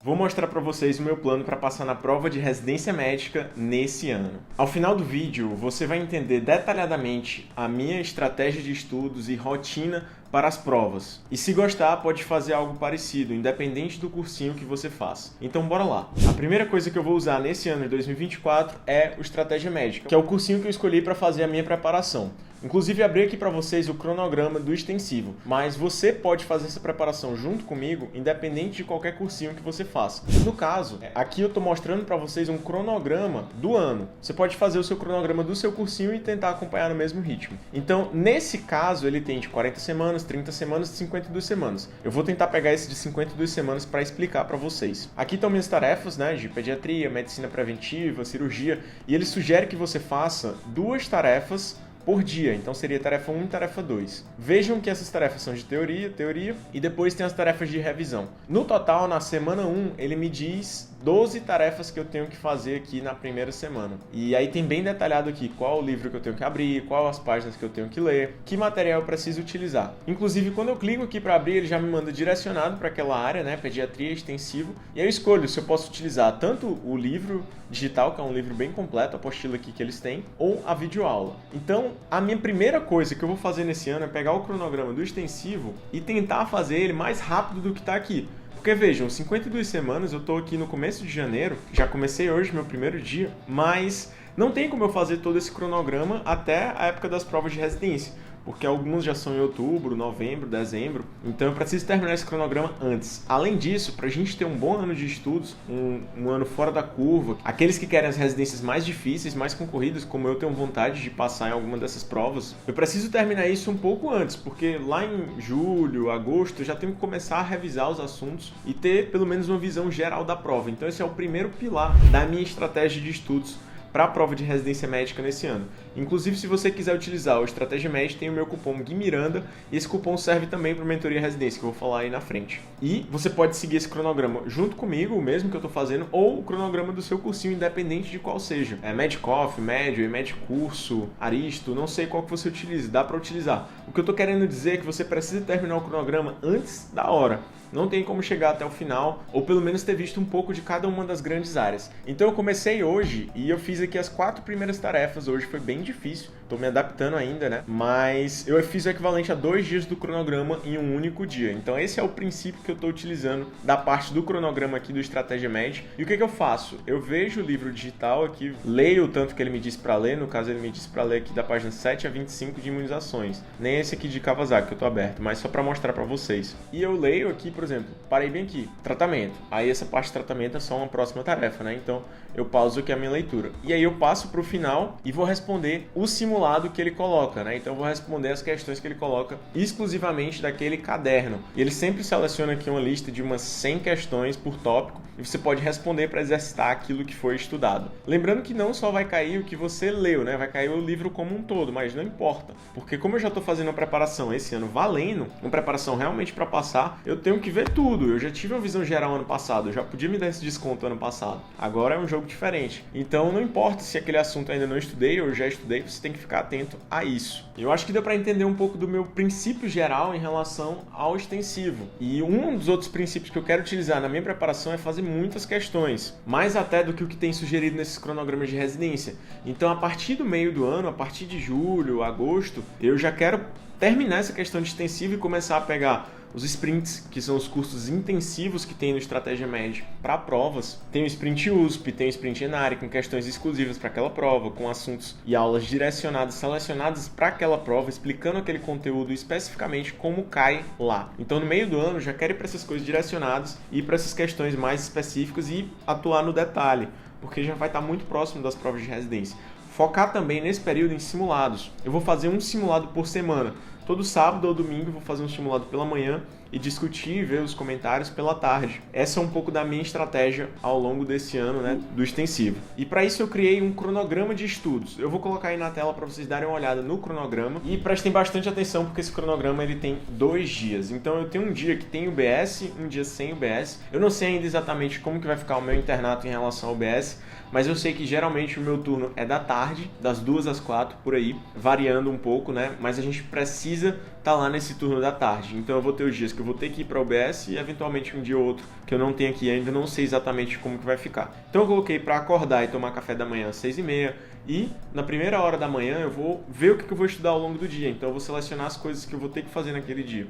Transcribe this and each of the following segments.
Vou mostrar para vocês o meu plano para passar na prova de residência médica nesse ano. Ao final do vídeo, você vai entender detalhadamente a minha estratégia de estudos e rotina para as provas. E se gostar, pode fazer algo parecido, independente do cursinho que você faz. Então bora lá! A primeira coisa que eu vou usar nesse ano de 2024 é o Estratégia Médica, que é o cursinho que eu escolhi para fazer a minha preparação. Inclusive, abri aqui para vocês o cronograma do extensivo, mas você pode fazer essa preparação junto comigo, independente de qualquer cursinho que você faça. No caso, aqui eu estou mostrando para vocês um cronograma do ano. Você pode fazer o seu cronograma do seu cursinho e tentar acompanhar no mesmo ritmo. Então, nesse caso, ele tem de 40 semanas, 30 semanas e 52 semanas. Eu vou tentar pegar esse de 52 semanas para explicar para vocês. Aqui estão minhas tarefas, né, de pediatria, medicina preventiva, cirurgia, e ele sugere que você faça 2 tarefas por dia, então seria tarefa 1 e tarefa 2. Vejam que essas tarefas são de teoria, e depois tem as tarefas de revisão. No total, na semana 1, ele me diz 12 tarefas que eu tenho que fazer aqui na primeira semana. E aí tem bem detalhado aqui qual o livro que eu tenho que abrir, qual as páginas que eu tenho que ler, que material eu preciso utilizar. Inclusive, quando eu clico aqui para abrir, ele já me manda direcionado para aquela área, né, pediatria, extensivo, e aí eu escolho se eu posso utilizar tanto o livro digital, que é um livro bem completo, a apostila aqui que eles têm, ou a videoaula. Então, a minha primeira coisa que eu vou fazer nesse ano é pegar o cronograma do extensivo e tentar fazer ele mais rápido do que está aqui. Porque vejam, 52 semanas, eu estou aqui no começo de janeiro, já comecei hoje, meu primeiro dia, mas não tem como eu fazer todo esse cronograma até a época das provas de residência, porque alguns já são em outubro, novembro, dezembro, então eu preciso terminar esse cronograma antes. Além disso, para a gente ter um bom ano de estudos, um ano fora da curva, aqueles que querem as residências mais difíceis, mais concorridas, como eu tenho vontade de passar em alguma dessas provas, eu preciso terminar isso um pouco antes, porque lá em julho, agosto, eu já tenho que começar a revisar os assuntos e ter pelo menos uma visão geral da prova. Então esse é o primeiro pilar da minha estratégia de estudos para a prova de residência médica nesse ano. Inclusive, se você quiser utilizar o Estratégia Médica, tem o meu cupom GUIMIRANDA, e esse cupom serve também para Mentoria Residência, que eu vou falar aí na frente. E você pode seguir esse cronograma junto comigo, o mesmo que eu estou fazendo, ou o cronograma do seu cursinho, independente de qual seja. Medicoff, Médio, Medicurso, Aristo, não sei qual que você utiliza, dá para utilizar. O que eu estou querendo dizer é que você precisa terminar o cronograma antes da hora. Não tem como chegar até o final, ou pelo menos ter visto um pouco de cada uma das grandes áreas. Então eu comecei hoje e eu fiz aqui as 4 primeiras tarefas. Hoje foi bem difícil, estou me adaptando ainda, né? Mas eu fiz o equivalente a 2 dias do cronograma em um único dia. Então esse é o princípio que eu estou utilizando da parte do cronograma aqui do Estratégia Médica. E o que eu faço? Eu vejo o livro digital aqui, leio o tanto que ele me disse para ler. No caso, ele me disse para ler aqui da página 7 a 25 de imunizações. Nem esse aqui de Kawasaki que eu estou aberto, mas só para mostrar para vocês. E eu leio aqui, por exemplo, parei bem aqui, tratamento. Aí essa parte de tratamento é só uma próxima tarefa, né? Então eu pauso aqui a minha leitura. E aí eu passo para o final e vou responder o simulado que ele coloca, né? Então eu vou responder as questões que ele coloca exclusivamente daquele caderno. E ele sempre seleciona aqui uma lista de umas 100 questões por tópico e você pode responder para exercitar aquilo que foi estudado. Lembrando que não só vai cair o que você leu, né? Vai cair o livro como um todo, mas não importa. Porque como eu já estou fazendo uma preparação esse ano valendo, uma preparação realmente para passar, eu tenho que ver tudo. Eu já tive uma visão geral ano passado, eu já podia me dar esse desconto ano passado. Agora é um jogo diferente. Então não importa se aquele assunto ainda não estudei ou já estudei, você tem que ficar atento a isso. Eu acho que deu para entender um pouco do meu princípio geral em relação ao extensivo. E um dos outros princípios que eu quero utilizar na minha preparação é fazer muitas questões, mais até do que o que tem sugerido nesses cronogramas de residência. Então a partir do meio do ano, a partir de julho, agosto, eu já quero terminar essa questão de extensivo e começar a pegar os sprints, que são os cursos intensivos que tem no Estratégia Médica para provas. Tem o Sprint USP, tem o Sprint Enare, com questões exclusivas para aquela prova, com assuntos e aulas direcionadas, selecionadas para aquela prova, explicando aquele conteúdo especificamente como cai lá. Então, no meio do ano, já quero ir para essas coisas direcionadas e para essas questões mais específicas e atuar no detalhe, porque já vai estar muito próximo das provas de residência. Focar também nesse período em simulados. Eu vou fazer um simulado por semana. Todo sábado ou domingo eu vou fazer um simulado pela manhã e discutir e ver os comentários pela tarde. Essa é um pouco da minha estratégia ao longo desse ano, né, do extensivo. E para isso eu criei um cronograma de estudos. Eu vou colocar aí na tela para vocês darem uma olhada no cronograma e prestem bastante atenção porque esse cronograma ele tem 2 dias. Então eu tenho um dia que tem UBS, um dia sem UBS. Eu não sei ainda exatamente como que vai ficar o meu internato em relação ao UBS, mas eu sei que geralmente o meu turno é da tarde, das 2 às 4, por aí, variando um pouco, né? Mas a gente precisa tá lá nesse turno da tarde. Então eu vou ter os dias que eu vou ter que ir para o OBS e eventualmente um dia ou outro que eu não tenho aqui ainda, não sei exatamente como que vai ficar. Então eu coloquei para acordar e tomar café da manhã às 6h30 e na primeira hora da manhã eu vou ver o que eu vou estudar ao longo do dia. Então eu vou selecionar as coisas que eu vou ter que fazer naquele dia.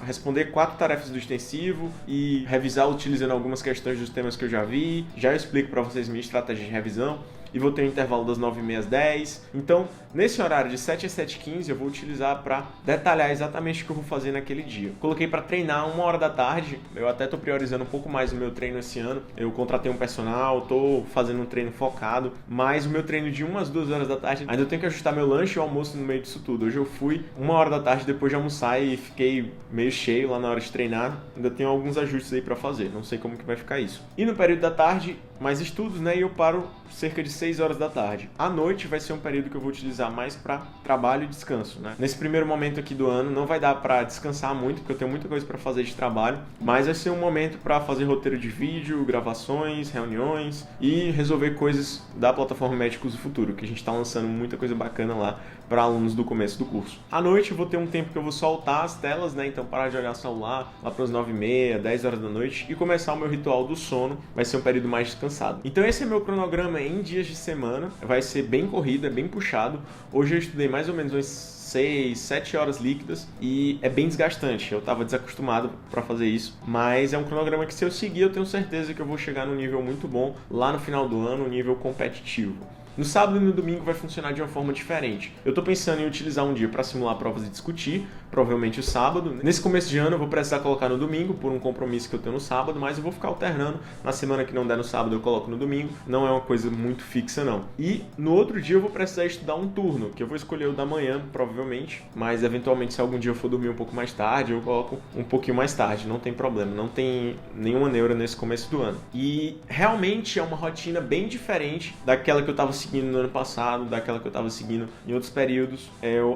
Responder 4 tarefas do extensivo e revisar utilizando algumas questões dos temas que eu já vi. Já explico para vocês minha estratégia de revisão. E vou ter um intervalo das 9h30 às 10h. Então, nesse horário de 7 às 7h15, eu vou utilizar para detalhar exatamente o que eu vou fazer naquele dia. Coloquei para treinar 1h da tarde. Eu até estou priorizando um pouco mais o meu treino esse ano. Eu contratei um personal, estou fazendo um treino focado. Mas o meu treino de 1 às 2h da tarde, ainda eu tenho que ajustar meu lanche e o almoço no meio disso tudo. Hoje eu fui 1h da tarde depois de almoçar e fiquei meio cheio lá na hora de treinar. Ainda tenho alguns ajustes aí para fazer. Não sei como que vai ficar isso. E no período da tarde, mais estudos, né? E eu paro cerca de 6h da tarde. À noite vai ser um período que eu vou utilizar mais para trabalho e descanso, né? Nesse primeiro momento aqui do ano não vai dar para descansar muito, porque eu tenho muita coisa para fazer de trabalho, mas vai ser um momento para fazer roteiro de vídeo, gravações, reuniões e resolver coisas da plataforma Médicos do Futuro, que a gente está lançando muita coisa bacana lá para alunos do começo do curso. À noite eu vou ter um tempo que eu vou soltar as telas, né? Então parar de olhar o celular lá para as 9h30, 10h da noite e começar o meu ritual do sono. Vai ser um período mais descansado. Então esse é meu cronograma em dias de semana. Vai ser bem corrido, é bem puxado. Hoje eu estudei mais ou menos umas 6, 7 horas líquidas e é bem desgastante. Eu estava desacostumado para fazer isso, mas é um cronograma que se eu seguir eu tenho certeza que eu vou chegar num nível muito bom lá no final do ano, um nível competitivo. No sábado e no domingo vai funcionar de uma forma diferente. Eu estou pensando em utilizar um dia para simular provas e discutir, provavelmente o sábado. Nesse começo de ano eu vou precisar colocar no domingo por um compromisso que eu tenho no sábado, mas eu vou ficar alternando. Na semana que não der no sábado eu coloco no domingo. Não é uma coisa muito fixa não. E no outro dia eu vou precisar estudar um turno, que eu vou escolher o da manhã, provavelmente. Mas eventualmente se algum dia eu for dormir um pouco mais tarde, eu coloco um pouquinho mais tarde. Não tem problema, não tem nenhuma neura nesse começo do ano. E realmente é uma rotina bem diferente daquela que eu estava seguindo no ano passado, daquela que eu estava seguindo em outros períodos.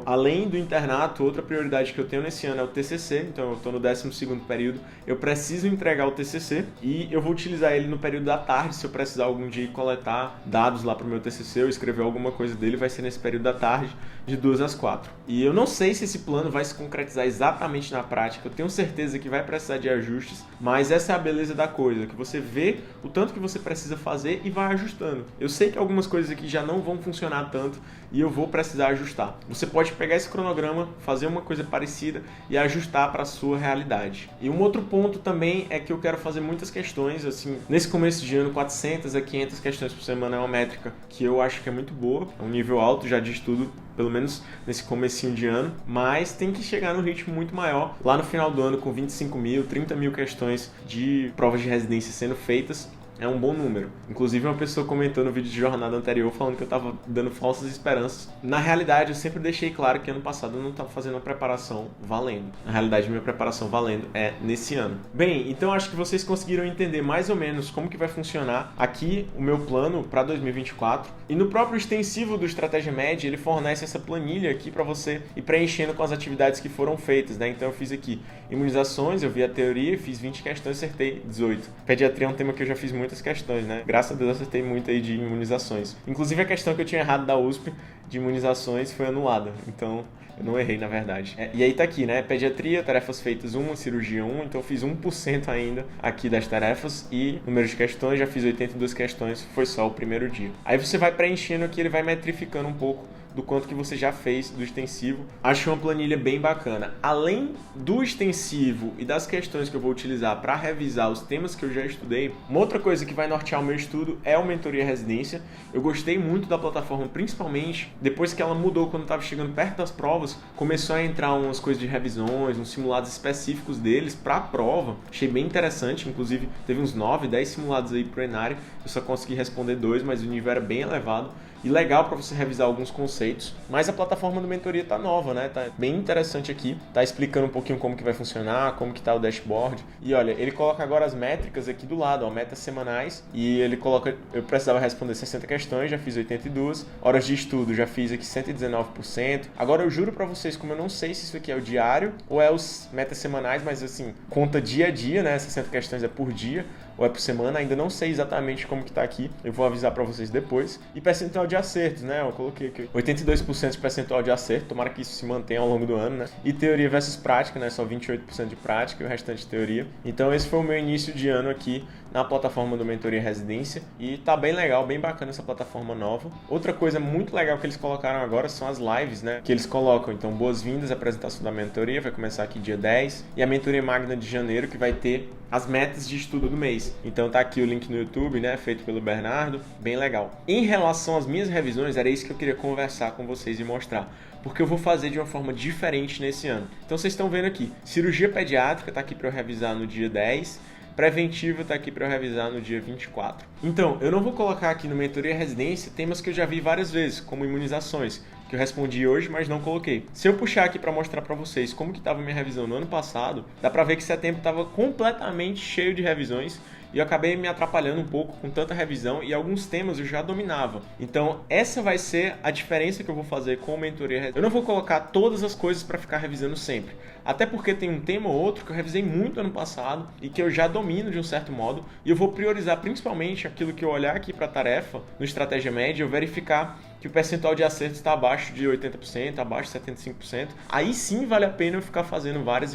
Além do internato, outra prioridade que eu tenho nesse ano é o TCC, então eu estou no 12º período, eu preciso entregar o TCC e eu vou utilizar ele no período da tarde, se eu precisar algum dia coletar dados lá para o meu TCC ou escrever alguma coisa dele, vai ser nesse período da tarde, de 2 às 4. E eu não sei se esse plano vai se concretizar exatamente na prática, eu tenho certeza que vai precisar de ajustes, mas essa é a beleza da coisa, que você vê o tanto que você precisa fazer e vai ajustando. Eu sei que algumas coisas aqui já não vão funcionar tanto e eu vou precisar ajustar. Você pode pegar esse cronograma, fazer uma coisa parecida e ajustar para a sua realidade. E um outro ponto também é que eu quero fazer muitas questões, assim, nesse começo de ano, 400 a 500 questões por semana é uma métrica que eu acho que é muito boa, é um nível alto já de estudo, pelo menos nesse comecinho de ano, mas tem que chegar num ritmo muito maior lá no final do ano com 25.000, 30.000 questões de provas de residência sendo feitas. É um bom número. Inclusive, uma pessoa comentou no vídeo de jornada anterior falando que eu estava dando falsas esperanças. Na realidade, eu sempre deixei claro que ano passado eu não estava fazendo a preparação valendo. Na realidade, minha preparação valendo é nesse ano. Bem, então acho que vocês conseguiram entender mais ou menos como que vai funcionar aqui o meu plano para 2024. E no próprio extensivo do Estratégia Med, ele fornece essa planilha aqui para você ir preenchendo com as atividades que foram feitas, né? Então eu fiz aqui imunizações, eu vi a teoria, fiz 20 questões, acertei 18. Pediatria é um tema que eu já fiz muitas questões, né? Graças a Deus eu acertei muito aí de imunizações. Inclusive a questão que eu tinha errado da USP de imunizações foi anulada, então eu não errei na verdade. E aí tá aqui, né? Pediatria, tarefas feitas 1, cirurgia 1, então eu fiz 1% ainda aqui das tarefas e número de questões, já fiz 82 questões, foi só o primeiro dia. Aí você vai preenchendo aqui, ele vai metrificando um pouco do quanto que você já fez do extensivo. Acho uma planilha bem bacana. Além do extensivo e das questões que eu vou utilizar para revisar os temas que eu já estudei, uma outra coisa que vai nortear o meu estudo é o Mentoria Residência. Eu gostei muito da plataforma, principalmente depois que ela mudou quando estava chegando perto das provas, começou a entrar umas coisas de revisões, uns simulados específicos deles para a prova. Achei bem interessante, inclusive teve uns 9, 10 simulados aí pro Enário. Eu só consegui responder 2, mas o nível era bem elevado. E legal para você revisar alguns conceitos, mas a plataforma do Mentoria tá nova, né? Tá bem interessante aqui, tá explicando um pouquinho como que vai funcionar, como que tá o dashboard. E olha, ele coloca agora as métricas aqui do lado, ó, metas semanais, e ele coloca, eu precisava responder 60 questões, já fiz 82, horas de estudo, já fiz aqui 119%. Agora eu juro para vocês, como eu não sei se isso aqui é o diário ou é os metas semanais, mas assim, conta dia a dia, né? 60 questões é por dia, ou é por semana, ainda não sei exatamente como que tá aqui, eu vou avisar para vocês depois. E percentual de acertos, né, eu coloquei aqui 82% de percentual de acerto, tomara que isso se mantenha ao longo do ano, né, e teoria versus prática, né, só 28% de prática e o restante de teoria. Então esse foi o meu início de ano aqui na plataforma do Mentoria Residência e tá bem legal, bem bacana essa plataforma nova. Outra coisa muito legal que eles colocaram agora são as lives, né, que eles colocam. Então, boas-vindas à apresentação da mentoria, vai começar aqui dia 10, e a mentoria magna de janeiro, que vai ter as metas de estudo do mês. Então tá aqui o link no YouTube, né, feito pelo Bernardo, bem legal. Em relação às minhas revisões, era isso que eu queria conversar com vocês e mostrar, porque eu vou fazer de uma forma diferente nesse ano. Então vocês estão vendo aqui, cirurgia pediátrica tá aqui para eu revisar no dia 10, preventiva está aqui para eu revisar no dia 24. Então, eu não vou colocar aqui no Mentoria Residência temas que eu já vi várias vezes, como imunizações, que eu respondi hoje, mas não coloquei. Se eu puxar aqui para mostrar para vocês como que estava minha revisão no ano passado, dá para ver que setembro estava completamente cheio de revisões, e eu acabei me atrapalhando um pouco com tanta revisão e alguns temas eu já dominava. Então essa vai ser a diferença que eu vou fazer com o Mentoria. Eu não vou colocar todas as coisas para ficar revisando sempre, até porque tem um tema ou outro que eu revisei muito ano passado e que eu já domino de um certo modo, e eu vou priorizar principalmente aquilo que eu olhar aqui para a tarefa no Estratégia Média, eu verificar que o percentual de acerto está abaixo de 80%, abaixo de 75%, aí sim vale a pena eu ficar fazendo várias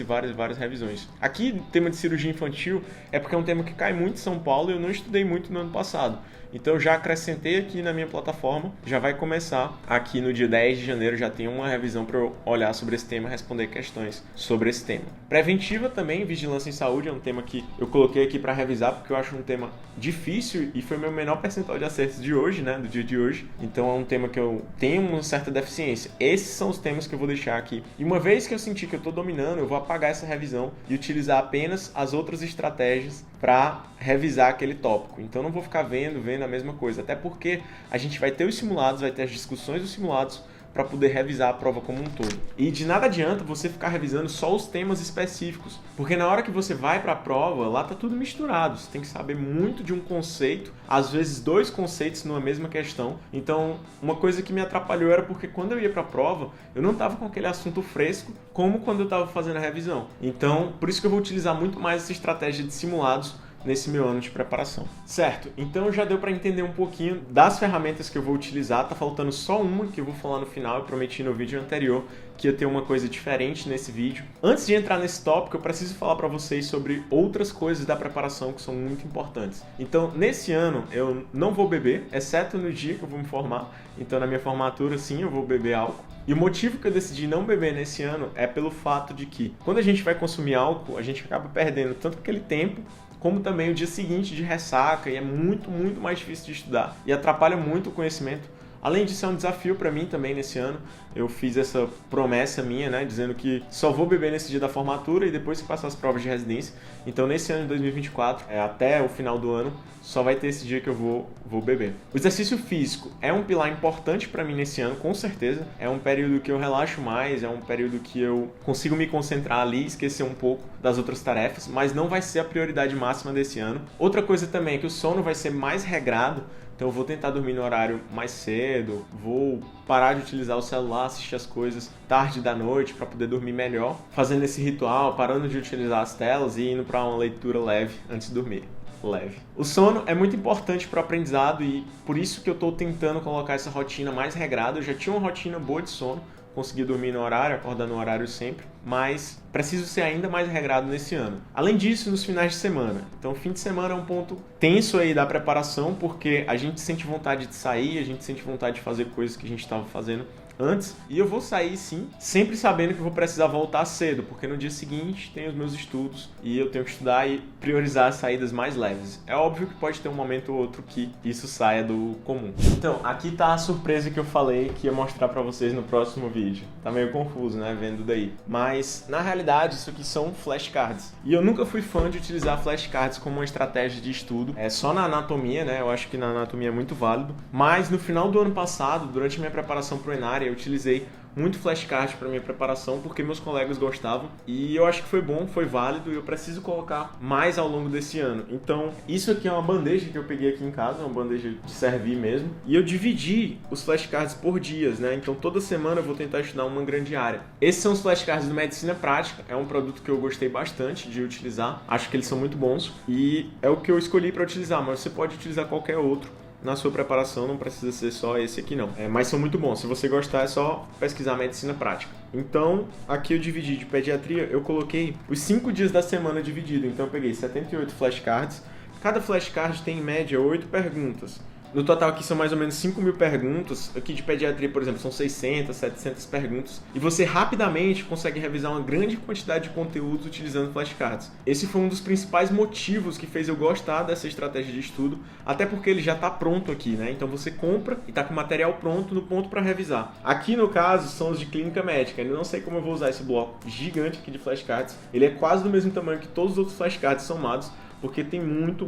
revisões. Aqui, o tema de cirurgia infantil é porque é um tema que cai muito em São Paulo e eu não estudei muito no ano passado. Então eu já acrescentei aqui na minha plataforma, já vai começar aqui no dia 10 de janeiro, já tem uma revisão para eu olhar sobre esse tema, responder questões sobre esse tema. Preventiva também, vigilância em saúde, é um tema que eu coloquei aqui para revisar, porque eu acho um tema difícil e foi meu menor percentual de acertos de hoje, né, do dia de hoje. Então é um tema que eu tenho uma certa deficiência. Esses são os temas que eu vou deixar aqui. E uma vez que eu sentir que eu estou dominando, eu vou apagar essa revisão e utilizar apenas as outras estratégias para revisar aquele tópico. Então não vou ficar vendo a mesma coisa, até porque a gente vai ter os simulados, vai ter as discussões dos simulados para poder revisar a prova como um todo. E de nada adianta você ficar revisando só os temas específicos, porque na hora que você vai para a prova, lá tá tudo misturado. Você tem que saber muito de um conceito, às vezes 2 conceitos numa mesma questão. Então, uma coisa que me atrapalhou era porque quando eu ia para a prova, eu não estava com aquele assunto fresco como quando eu estava fazendo a revisão. Então, por isso que eu vou utilizar muito mais essa estratégia de simulados nesse meu ano de preparação. Certo, então já deu para entender um pouquinho das ferramentas que eu vou utilizar. Tá faltando só uma que eu vou falar no final. Eu prometi no vídeo anterior que ia ter uma coisa diferente nesse vídeo. Antes de entrar nesse tópico, eu preciso falar para vocês sobre outras coisas da preparação que são muito importantes. Então, nesse ano, eu não vou beber, exceto no dia que eu vou me formar. Então, na minha formatura, sim, eu vou beber álcool. E o motivo que eu decidi não beber nesse ano é pelo fato de que, quando a gente vai consumir álcool, a gente acaba perdendo tanto aquele tempo, como também o dia seguinte de ressaca, e é muito mais difícil de estudar e atrapalha muito o conhecimento. Além disso, é um desafio para mim também nesse ano. Eu fiz essa promessa minha, né, dizendo que só vou beber nesse dia da formatura e depois que passar as provas de residência. Então, nesse ano de 2024, até o final do ano, só vai ter esse dia que eu vou beber. O exercício físico é um pilar importante para mim nesse ano, com certeza. É um período que eu relaxo mais, é um período que eu consigo me concentrar ali, esquecer um pouco das outras tarefas, mas não vai ser a prioridade máxima desse ano. Outra coisa também é que o sono vai ser mais regrado. Então eu vou tentar dormir no horário mais cedo, vou parar de utilizar o celular, assistir as coisas tarde da noite para poder dormir melhor, fazendo esse ritual, parando de utilizar as telas e indo para uma leitura leve antes de dormir. Leve. O sono é muito importante para o aprendizado e por isso que eu estou tentando colocar essa rotina mais regrada. Eu já tinha uma rotina boa de sono, conseguir dormir no horário, acordar no horário sempre, mas preciso ser ainda mais regrado nesse ano. Além disso, nos finais de semana. Então, o fim de semana é um ponto tenso aí da preparação, porque a gente sente vontade de sair, a gente sente vontade de fazer coisas que a gente estava fazendo antes, e eu vou sair sim, sempre sabendo que eu vou precisar voltar cedo, porque no dia seguinte tem os meus estudos e eu tenho que estudar e priorizar as saídas mais leves. É óbvio que pode ter um momento ou outro que isso saia do comum. Então, aqui tá a surpresa que eu falei que ia mostrar pra vocês no próximo vídeo. Tá meio confuso, né, vendo daí. Mas, na realidade, isso aqui são flashcards. E eu nunca fui fã de utilizar flashcards como uma estratégia de estudo. É só na anatomia, né, eu acho que na anatomia é muito válido. Mas, no final do ano passado, durante a minha preparação pro Enário, diária, eu utilizei muito flashcard para minha preparação porque meus colegas gostavam e eu acho que foi bom, foi válido e eu preciso colocar mais ao longo desse ano. Então, isso aqui é uma bandeja que eu peguei aqui em casa, uma bandeja de servir mesmo, e eu dividi os flashcards por dias, né? Então, toda semana eu vou tentar estudar uma grande área. Esses são os flashcards do Medicina Prática, é um produto que eu gostei bastante de utilizar, acho que eles são muito bons e é o que eu escolhi para utilizar, mas você pode utilizar qualquer outro na sua preparação, não precisa ser só esse aqui não. Mas são muito bons, se você gostar é só pesquisar Medicina Prática. Então, aqui eu dividi de pediatria, eu coloquei os 5 dias da semana dividido, então eu peguei 78 flashcards, cada flashcard tem em média 8 perguntas. No total aqui são mais ou menos 5.000 perguntas, aqui de pediatria, por exemplo, são 600, 700 perguntas, e você rapidamente consegue revisar uma grande quantidade de conteúdos utilizando flashcards. Esse foi um dos principais motivos que fez eu gostar dessa estratégia de estudo, até porque ele já está pronto aqui, né? Então você compra e está com o material pronto no ponto para revisar. Aqui no caso são os de clínica médica, eu não sei como eu vou usar esse bloco gigante aqui de flashcards, ele é quase do mesmo tamanho que todos os outros flashcards somados, porque tem muito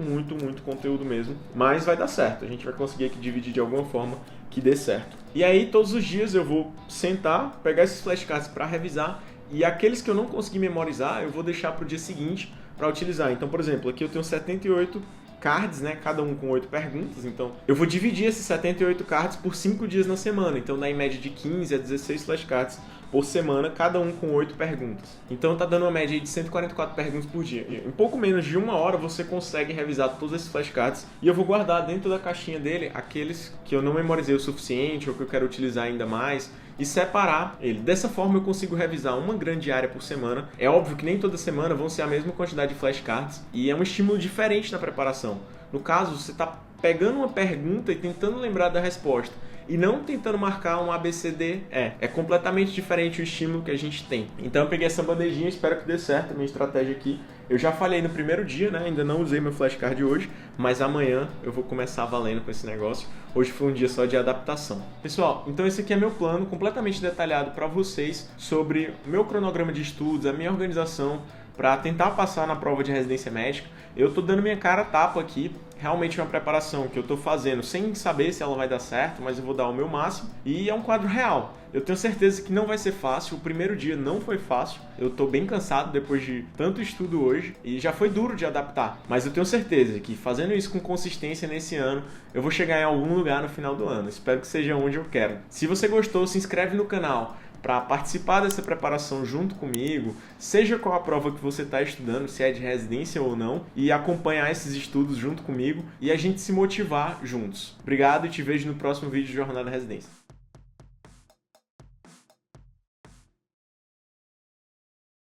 conteúdo mesmo, mas vai dar certo, a gente vai conseguir aqui dividir de alguma forma que dê certo. E aí todos os dias eu vou sentar, pegar esses flashcards para revisar e aqueles que eu não conseguir memorizar eu vou deixar para o dia seguinte para utilizar. Então, por exemplo, aqui eu tenho 78 cards, né? Cada um com 8 perguntas, então eu vou dividir esses 78 cards por 5 dias na semana, então dá em média de 15 a 16 flashcards por semana, cada um com 8 perguntas. Então tá dando uma média de 144 perguntas por dia. Em pouco menos de 1 hora você consegue revisar todos esses flashcards e eu vou guardar dentro da caixinha dele aqueles que eu não memorizei o suficiente ou que eu quero utilizar ainda mais e separar ele. Dessa forma eu consigo revisar uma grande área por semana. É óbvio que nem toda semana vão ser a mesma quantidade de flashcards e é um estímulo diferente na preparação. No caso, você está pegando uma pergunta e tentando lembrar da resposta e não tentando marcar um ABCD. É completamente diferente o estímulo que a gente tem. Então eu peguei essa bandejinha, espero que dê certo a minha estratégia aqui. Eu já falhei no primeiro dia, né? Ainda não usei meu flashcard hoje, mas amanhã eu vou começar valendo com esse negócio. Hoje foi um dia só de adaptação. Pessoal, então esse aqui é meu plano completamente detalhado para vocês sobre o meu cronograma de estudos, a minha organização para tentar passar na prova de residência médica. Eu tô dando minha cara a tapa aqui, realmente é uma preparação que eu tô fazendo sem saber se ela vai dar certo, mas eu vou dar o meu máximo e é um quadro real. Eu tenho certeza que não vai ser fácil, o primeiro dia não foi fácil, eu tô bem cansado depois de tanto estudo hoje e já foi duro de adaptar, mas eu tenho certeza que fazendo isso com consistência nesse ano, eu vou chegar em algum lugar no final do ano, espero que seja onde eu quero. Se você gostou, se inscreve no canal para participar dessa preparação junto comigo, seja qual a prova que você está estudando, se é de residência ou não, e acompanhar esses estudos junto comigo e a gente se motivar juntos. Obrigado e te vejo no próximo vídeo de Jornada Residência.